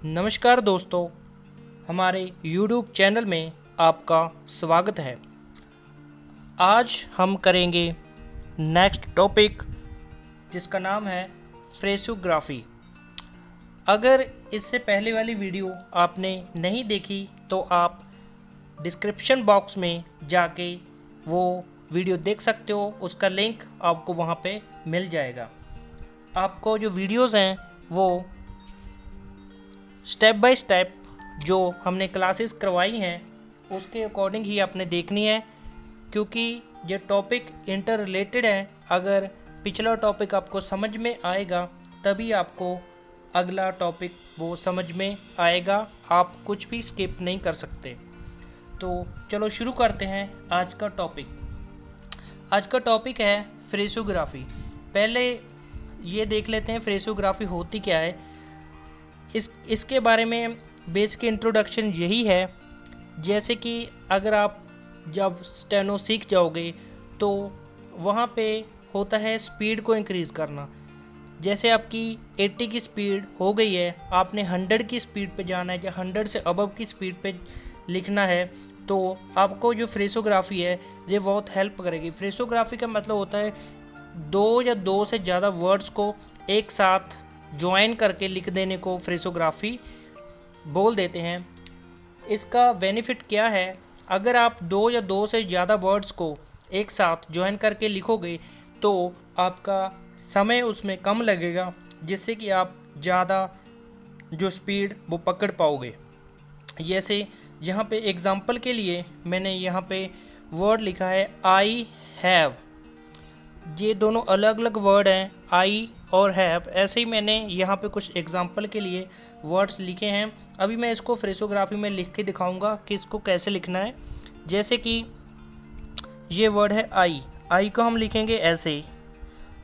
नमस्कार दोस्तों, हमारे YouTube चैनल में आपका स्वागत है। आज हम करेंगे नेक्स्ट टॉपिक जिसका नाम है फ्रेसोग्राफी। अगर इससे पहले वाली वीडियो आपने नहीं देखी तो आप डिस्क्रिप्शन बॉक्स में जाके वो वीडियो देख सकते हो, उसका लिंक आपको वहाँ पे मिल जाएगा। आपको जो वीडियोस हैं वो स्टेप बाय स्टेप जो हमने क्लासेस करवाई हैं उसके अकॉर्डिंग ही आपने देखनी है, क्योंकि ये टॉपिक इंटर रिलेटेड है। अगर पिछला टॉपिक आपको समझ में आएगा तभी आपको अगला टॉपिक वो समझ में आएगा, आप कुछ भी स्किप नहीं कर सकते। तो चलो शुरू करते हैं आज का टॉपिक। आज का टॉपिक है फ्रेसोग्राफी। पहले ये देख लेते हैं फ्रेसोग्राफी होती क्या है। इसके बारे में बेसिक इंट्रोडक्शन यही है, जैसे कि अगर आप जब स्टेनो सीख जाओगे तो वहाँ पे होता है स्पीड को इंक्रीज़ करना। जैसे आपकी 80 की स्पीड हो गई है, आपने 100 की स्पीड पे जाना है या 100 से अबव की स्पीड पे लिखना है, तो आपको जो फ्रेसोग्राफी है ये बहुत हेल्प करेगी। फ्रेसोग्राफी का मतलब होता है दो या दो से ज़्यादा वर्ड्स को एक साथ ज्वाइन करके लिख देने को फ्रेसोग्राफी बोल देते हैं। इसका बेनिफिट क्या है, अगर आप दो या दो से ज़्यादा वर्ड्स को एक साथ ज्वाइन करके लिखोगे तो आपका समय उसमें कम लगेगा, जिससे कि आप ज़्यादा जो स्पीड वो पकड़ पाओगे। जैसे यहाँ पे एग्जांपल के लिए मैंने यहाँ पे वर्ड लिखा है आई हैव। ये दोनों अलग अलग वर्ड हैं, आई और हैव। ऐसे ही मैंने यहाँ पे कुछ एग्जांपल के लिए वर्ड्स लिखे हैं। अभी मैं इसको फ्रेसोग्राफी में लिख के दिखाऊंगा कि इसको कैसे लिखना है। जैसे कि ये वर्ड है आई को हम लिखेंगे ऐसे,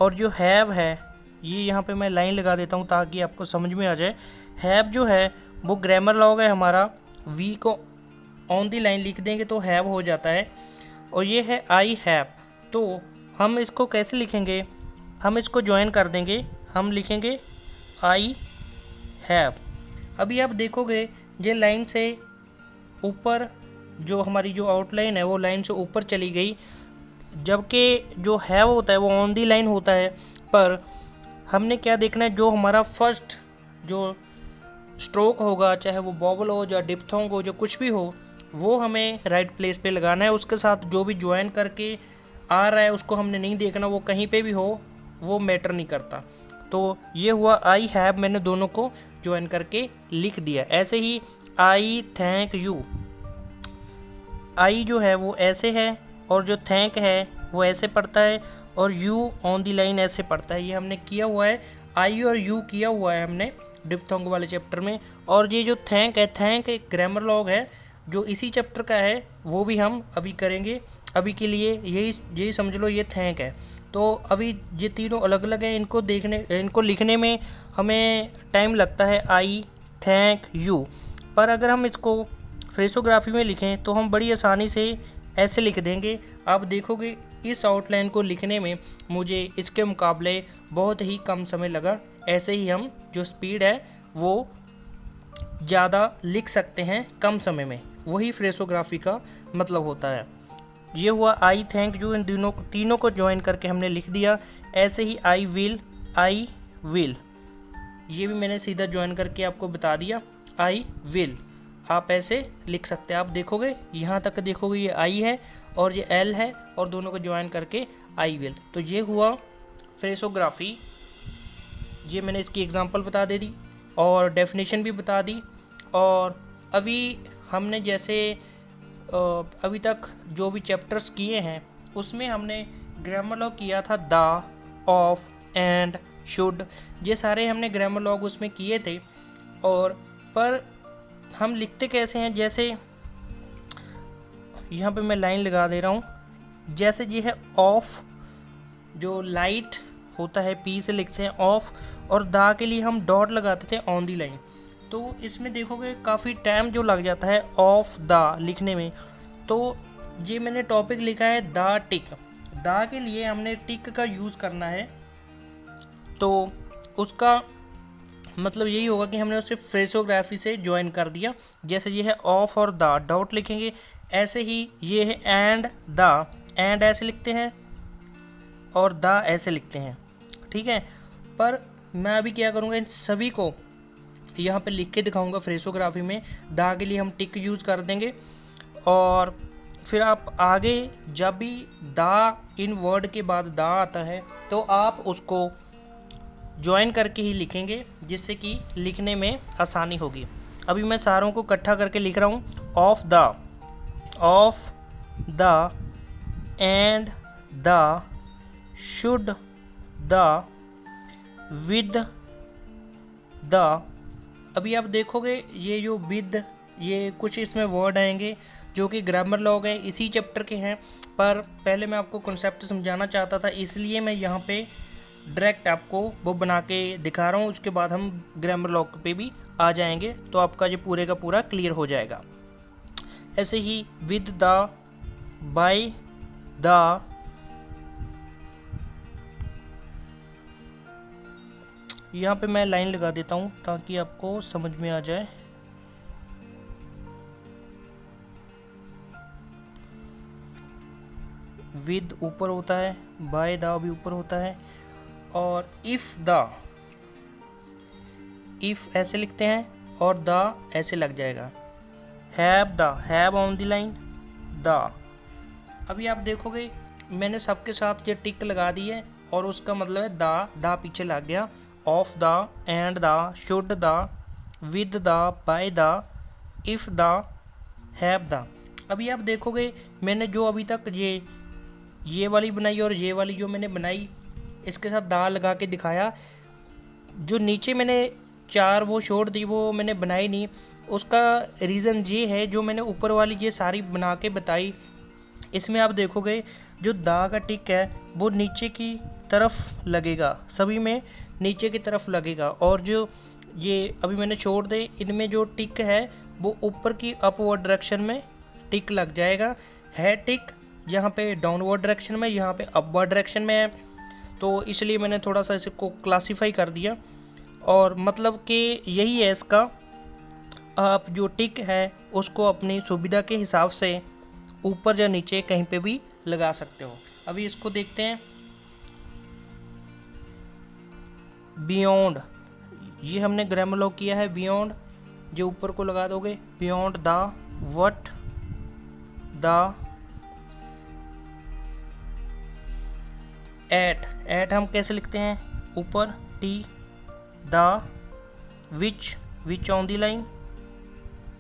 और जो हैव है ये यहाँ पे मैं लाइन लगा देता हूँ ताकि आपको समझ में आ जाए। हैव जो है वो ग्रामर लॉग है हमारा, वी को ऑन दी लाइन लिख देंगे तो हैव हो जाता है, और ये है आई हैव। तो हम इसको कैसे लिखेंगे, हम इसको ज्वाइन कर देंगे, हम लिखेंगे आई हैव। अभी आप देखोगे ये लाइन से ऊपर जो हमारी जो आउटलाइन है वो लाइन से ऊपर चली गई, जबकि जो हैव होता है वो ऑन दी लाइन होता है। पर हमने क्या देखना है, जो हमारा फर्स्ट जो स्ट्रोक होगा, चाहे वो वॉवल हो या डिप्थोंग हो, जो कुछ भी हो, वो हमें राइट प्लेस पे लगाना है। उसके साथ जो भी ज्वाइन करके आ रहा है उसको हमने नहीं देखना, वो कहीं पे भी हो वो मैटर नहीं करता। तो ये हुआ आई हैव, मैंने दोनों को ज्वाइन करके लिख दिया। ऐसे ही आई थैंक यू, आई जो है वो ऐसे है और जो थैंक है वो ऐसे पढ़ता है, और यू ऑन दी लाइन ऐसे पढ़ता है। ये हमने किया हुआ है, आई और यू किया हुआ है हमने डिप्थोंग वाले चैप्टर में। और ये जो थैंक है, थैंक एक ग्रामर लॉग है जो इसी चैप्टर का है, वो भी हम अभी करेंगे। अभी के लिए यही समझ लो ये थैंक है। तो अभी ये तीनों अलग अलग हैं, इनको लिखने में हमें टाइम लगता है, आई थैंक यू। पर अगर हम इसको फ्रेसोग्राफी में लिखें तो हम बड़ी आसानी से ऐसे लिख देंगे। आप देखोगे इस आउटलाइन को लिखने में मुझे इसके मुकाबले बहुत ही कम समय लगा। ऐसे ही हम जो स्पीड है वो ज़्यादा लिख सकते हैं कम समय में, वही फ्रेसोग्राफी का मतलब होता है। ये हुआ आई थैंक यू, इन तीनों को ज्वाइन करके हमने लिख दिया। ऐसे ही आई विल, ये भी मैंने सीधा ज्वाइन करके आपको बता दिया, आई विल। आप ऐसे लिख सकते हैं। आप देखोगे यहाँ तक देखोगे ये आई है और ये एल है, और दोनों को ज्वाइन करके आई विल। तो ये हुआ फ्रेसोग्राफी। ये मैंने इसकी एग्जांपल बता दे दी और डेफिनेशन भी बता दी। और अभी हमने जैसे अभी तक जो भी चैप्टर्स किए हैं उसमें हमने ग्रामर लॉग किया था, द, ऑफ, एंड, शुड। ये सारे हमने ग्रामर लॉग उसमें किए थे। और पर हम लिखते कैसे हैं, जैसे यहाँ पे मैं लाइन लगा दे रहा हूँ। जैसे ये है ऑफ, जो लाइट होता है पी से लिखते हैं ऑफ, और द के लिए हम डॉट लगाते थे ऑन दी लाइन। तो इसमें देखोगे काफ़ी टाइम जो लग जाता है ऑफ द लिखने में। तो ये मैंने टॉपिक लिखा है द टिक। द के लिए हमने टिक का यूज़ करना है, तो उसका मतलब यही होगा कि हमने उसे फ्रेजोग्राफी से ज्वाइन कर दिया। जैसे ये है ऑफ और द, डॉट लिखेंगे। ऐसे ही ये है एंड द, एंड ऐसे लिखते हैं और द ऐसे लिखते हैं, ठीक है। पर मैं अभी क्या करूँगा, इन सभी को यहाँ पे लिख के दिखाऊंगा फ्रेजोग्राफी में। द के लिए हम टिक यूज़ कर देंगे और फिर आप आगे जब भी द इन वर्ड के बाद द आता है तो आप उसको ज्वाइन करके ही लिखेंगे, जिससे कि लिखने में आसानी होगी। अभी मैं सारों को इकट्ठा करके लिख रहा हूँ। Of the end the, should the, with the. अभी आप देखोगे ये जो विद, ये कुछ इसमें वर्ड आएंगे जो कि ग्रामर लॉग है, इसी चैप्टर के हैं। पर पहले मैं आपको कॉन्सेप्ट समझाना चाहता था, इसलिए मैं यहाँ पे डायरेक्ट आपको वो बना के दिखा रहा हूँ। उसके बाद हम ग्रामर लॉग पे भी आ जाएंगे तो आपका ये पूरे का पूरा क्लियर हो जाएगा। ऐसे ही विद द, बाय द, यहाँ पे मैं लाइन लगा देता हूँ ताकि आपको समझ में आ जाए। विद ऊपर होता है, बाय द भी ऊपर होता है, और इफ ऐसे लिखते हैं और द ऐसे लग जाएगा। Have on the line the. अभी आप देखोगे मैंने सबके साथ ये टिक लगा दी है और उसका मतलब है द पीछे लग गया। Of the, and the, should the, with the, by the, if the, have the. अभी आप देखोगे मैंने जो अभी तक ये वाली बनाई और ये वाली जो मैंने बनाई इसके साथ दा लगा के दिखाया, जो नीचे मैंने 4 वो छोड़ दी वो मैंने बनाई नहीं। उसका रीज़न ये है, जो मैंने ऊपर वाली ये सारी बना के बताई, इसमें आप देखोगे जो दा का टिक है वो नीचे की तरफ लगेगा, सभी में नीचे की तरफ लगेगा। और जो ये अभी मैंने छोड़ दे, इनमें जो टिक है वो ऊपर की अपवर्ड डायरेक्शन में टिक लग जाएगा। है टिक यहाँ पे डाउनवर्ड डायरेक्शन में, यहाँ पे अपवर्ड डायरेक्शन में है, तो इसलिए मैंने थोड़ा सा इसको क्लासीफाई कर दिया। और मतलब कि यही है इसका, आप जो टिक है उसको अपनी सुविधा के हिसाब से ऊपर या नीचे कहीं पे भी लगा सकते हो। अभी इसको देखते हैं। बियॉन्ड, ये हमने ग्रामर लॉग किया है। बियॉन्ड जो ऊपर को लगा दोगे, beyond the, what the, at हम कैसे लिखते हैं, ऊपर T, the, which on the line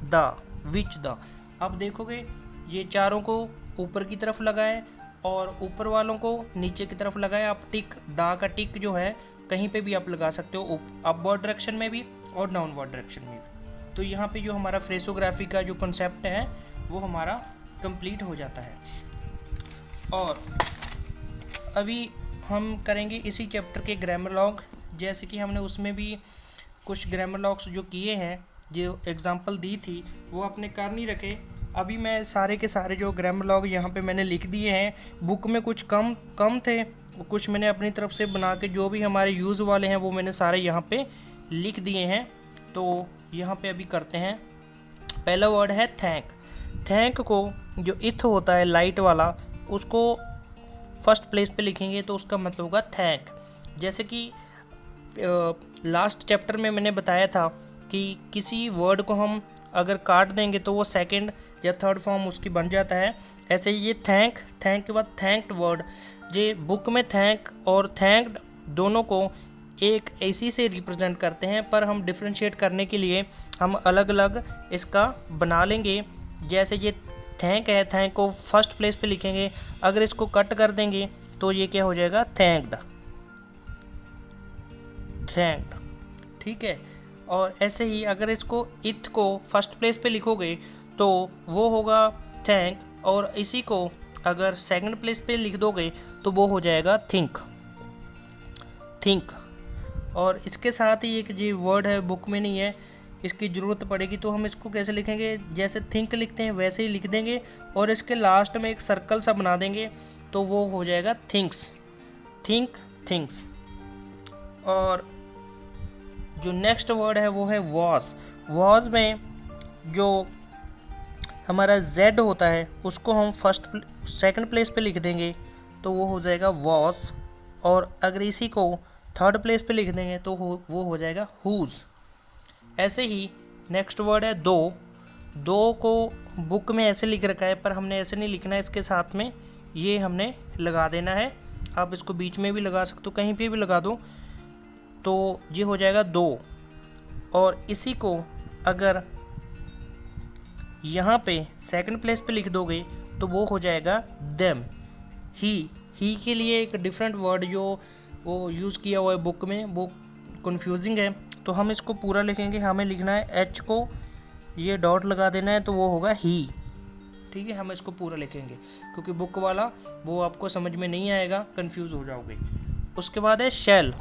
the, which the. अब देखोगे ये चारों को ऊपर की तरफ लगाए और ऊपर वालों को नीचे की तरफ लगाए। आप टिक, द का टिक जो है कहीं पे भी आप लगा सकते हो, अपवर्ड डायरेक्शन में भी और डाउनवर्ड डायरेक्शन में भी। तो यहाँ पे जो हमारा फ्रेजोग्राफी का जो कॉन्सेप्ट है वो हमारा कंप्लीट हो जाता है। और अभी हम करेंगे इसी चैप्टर के ग्रामर लॉग, जैसे कि हमने उसमें भी कुछ ग्रामर लॉग्स जो किए हैं, जो एग्जांपल दी थी वो आपने कर नहीं रखे। अभी मैं सारे के सारे जो ग्रामर लॉग यहाँ पे मैंने लिख दिए हैं। बुक में कुछ कम थे, कुछ मैंने अपनी तरफ से बना के जो भी हमारे यूज़ वाले हैं वो मैंने सारे यहाँ पे लिख दिए हैं। तो यहाँ पे अभी करते हैं। पहला वर्ड है थैंक। थैंक को जो इथ होता है लाइट वाला, उसको फर्स्ट प्लेस पे लिखेंगे तो उसका मतलब होगा थैंक। जैसे कि लास्ट चैप्टर में मैंने बताया था कि किसी वर्ड को हम अगर काट देंगे तो वो सेकंड या थर्ड फॉर्म उसकी बन जाता है। ऐसे ये थैंक के बाद थैंक्ड वर्ड, ये बुक में थैंक और थैंक्ड दोनों को एक ऐसी से रिप्रेजेंट करते हैं, पर हम डिफ्रेंशिएट करने के लिए हम अलग अलग इसका बना लेंगे। जैसे ये थैंक है, थैंक को फर्स्ट प्लेस पे लिखेंगे, अगर इसको कट कर देंगे तो ये क्या हो जाएगा, थैंक्ड, ठीक है। और ऐसे ही अगर इसको इथ को फर्स्ट प्लेस पे लिखोगे तो वो होगा थैंक, और इसी को अगर सेकंड प्लेस पे लिख दोगे तो वो हो जाएगा थिंक। और इसके साथ ही एक जो वर्ड है बुक में नहीं है, इसकी ज़रूरत पड़ेगी तो हम इसको कैसे लिखेंगे, जैसे थिंक लिखते हैं वैसे ही लिख देंगे और इसके लास्ट में एक सर्कल सा बना देंगे तो वो हो जाएगा थिंक्स। और जो नेक्स्ट वर्ड है वो है वॉज। वॉज में जो हमारा z होता है उसको हम सेकंड प्लेस पे लिख देंगे तो वो हो जाएगा वॉज, और अगर इसी को थर्ड प्लेस पे लिख देंगे तो वो हो जाएगा हुज। ऐसे ही नेक्स्ट वर्ड है दो। दो को बुक में ऐसे लिख रखा है पर हमने ऐसे नहीं लिखना है, इसके साथ में ये हमने लगा देना है। आप इसको बीच में भी लगा सकते हो, कहीं पे भी लगा दो तो ये हो जाएगा दो। और इसी को अगर यहाँ पे सेकंड प्लेस पे लिख दोगे तो वो हो जाएगा देम। ही के लिए एक डिफरेंट वर्ड जो वो यूज़ किया हुआ है बुक में, वो कंफ्यूजिंग है, तो हम इसको पूरा लिखेंगे। हमें लिखना है एच को ये डॉट लगा देना है तो वो होगा ही। ठीक है, हम इसको पूरा लिखेंगे क्योंकि बुक वाला वो आपको समझ में नहीं आएगा, कंफ्यूज हो जाओगे। उसके बाद है शेल।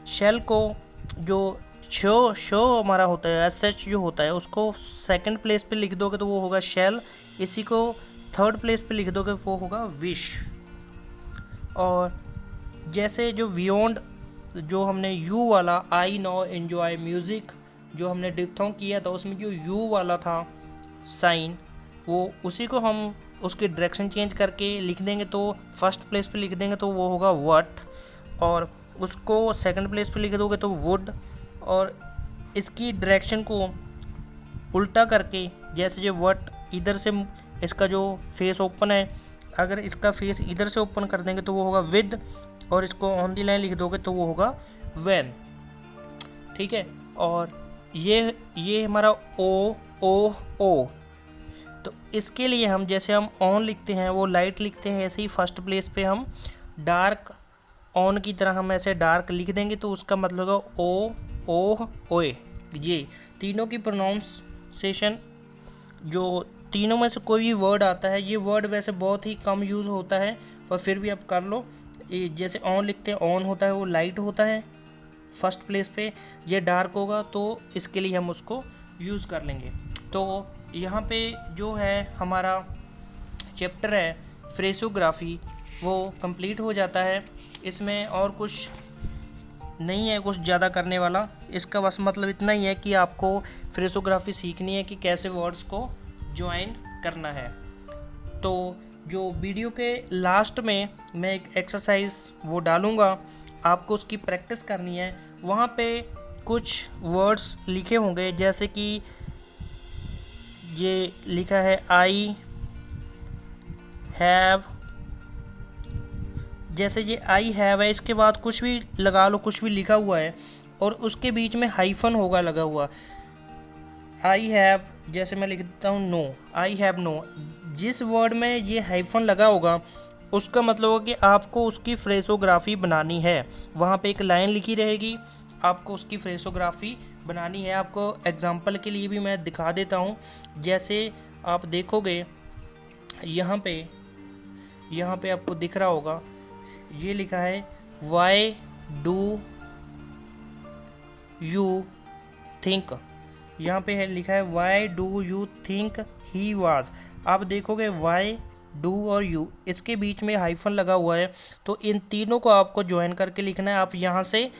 शेल को जो शो हमारा होता है एच जो होता है उसको सेकंड प्लेस पे लिख दोगे तो वो होगा शेल। इसी को थर्ड प्लेस पे लिख दोगे वो होगा विश। और जैसे जो बियॉन्ड जो हमने यू वाला आई नाउ एंजॉय म्यूज़िक जो हमने डिप्थोंग किया था उसमें जो यू वाला था साइन, वो उसी को हम उसकी डायरेक्शन चेंज करके लिख देंगे तो फर्स्ट प्लेस पे लिख देंगे तो वो होगा व्हाट, और उसको सेकंड प्लेस पे लिख दोगे तो वुड। और इसकी डायरेक्शन को उल्टा करके जैसे जो व्हाट इधर से इसका जो फेस ओपन है, अगर इसका फेस इधर से ओपन कर देंगे तो वो होगा विद, और इसको ऑन दी लाइन लिख दोगे तो वो होगा व्हेन। ठीक है, और ये हमारा ओ। तो इसके लिए हम जैसे हम ऑन लिखते हैं वो लाइट लिखते हैं, ऐसे ही फर्स्ट प्लेस पे हम डार्क ऑन की तरह हम ऐसे डार्क लिख देंगे तो उसका मतलब होगा ओए। ये तीनों की प्रोनाउंसिएशन, जो तीनों में से कोई भी वर्ड आता है, ये वर्ड वैसे बहुत ही कम यूज़ होता है पर फिर भी आप कर लो। ये जैसे ऑन लिखते हैं, ऑन होता है वो लाइट होता है फर्स्ट प्लेस पे, ये डार्क होगा, तो इसके लिए हम उसको यूज़ कर लेंगे। तो यहाँ पे जो है हमारा चैप्टर है फ्रेसोग्राफी वो कंप्लीट हो जाता है। इसमें और कुछ नहीं है कुछ ज़्यादा करने वाला, इसका बस मतलब इतना ही है कि आपको फ्रेसोग्राफी सीखनी है कि कैसे वर्ड्स को ज्वाइन करना है। तो जो वीडियो के लास्ट में मैं एक एक्सरसाइज वो डालूँगा, आपको उसकी प्रैक्टिस करनी है। वहाँ पे कुछ वर्ड्स लिखे होंगे जैसे कि ये लिखा है आई हैव, जैसे ये आई हैव है इसके बाद कुछ भी लगा लो, कुछ भी लिखा हुआ है और उसके बीच में हाइफन होगा लगा हुआ। आई हैव जैसे मैं लिख देता हूँ नो, आई हैव नो, जिस वर्ड में ये हाइफन लगा होगा उसका मतलब होगा कि आपको उसकी फ्रेसोग्राफी बनानी है। वहाँ पे एक लाइन लिखी रहेगी, आपको उसकी फ्रेसोग्राफी बनानी है। आपको एग्जांपल के लिए भी मैं दिखा देता हूँ। जैसे आप देखोगे यहाँ पे आपको दिख रहा होगा, ये लिखा है वाई डू यू थिंक, यहाँ पे है लिखा है why do you think he was. आप देखोगे वाई डू और यू इसके बीच में हाइफन लगा हुआ है, तो इन तीनों को आपको ज्वाइन करके लिखना है। आप यहाँ से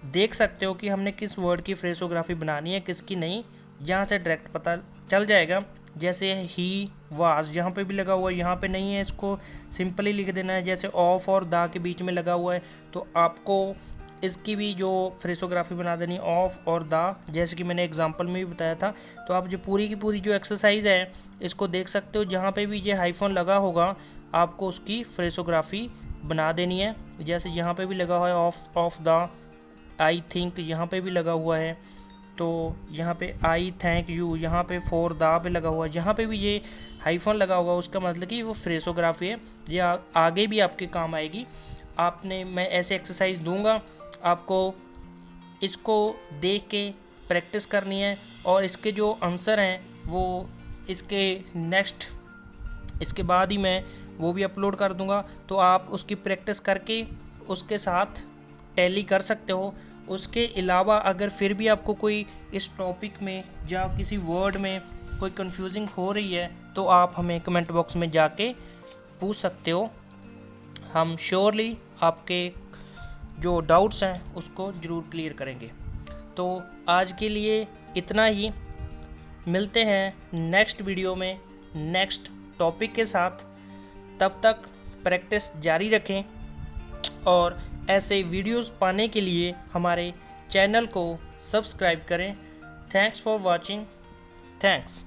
देख सकते हो कि हमने किस वर्ड की फ्रेसोग्राफी बनानी है किसकी नहीं, यहाँ से डायरेक्ट पता चल जाएगा। जैसे ही वाज यहाँ पे भी लगा हुआ है, यहाँ पे नहीं है, इसको सिंपली लिख देना है। जैसे ऑफ और दा के बीच में लगा हुआ है तो आपको इसकी भी जो फ्रेसोग्राफी बना देनी ऑफ और दा, जैसे कि मैंने एग्जांपल में भी बताया था। तो आप जो पूरी की पूरी जो एक्सरसाइज है इसको देख सकते हो, जहाँ पे भी ये हाइफन लगा होगा आपको उसकी फ्रेसोग्राफी बना देनी है। जैसे यहाँ पे भी लगा हुआ है ऑफ द, आई थिंक यहाँ पे भी लगा हुआ है, तो यहाँ पे आई थैंक यू, यहाँ पे फॉर द पे लगा हुआ है, जहाँ पे भी ये हाइफन लगा होगा उसका मतलब कि वो फ्रेसोग्राफी है। ये आगे भी आपके काम आएगी। मैं ऐसे एक्सरसाइज दूंगा, आपको इसको देख के प्रैक्टिस करनी है और इसके जो आंसर हैं वो इसके बाद ही मैं वो भी अपलोड कर दूंगा, तो आप उसकी प्रैक्टिस करके उसके साथ टैली कर सकते हो। उसके अलावा अगर फिर भी आपको कोई इस टॉपिक में या किसी वर्ड में कोई कंफ्यूजिंग हो रही है तो आप हमें कमेंट बॉक्स में जाके पूछ सकते हो। हम श्योरली आपके जो डाउट्स हैं उसको ज़रूर क्लियर करेंगे। तो आज के लिए इतना ही, मिलते हैं नेक्स्ट वीडियो में नेक्स्ट टॉपिक के साथ। तब तक प्रैक्टिस जारी रखें और ऐसे वीडियोस पाने के लिए हमारे चैनल को सब्सक्राइब करें। Thanks for watching. थैंक्स।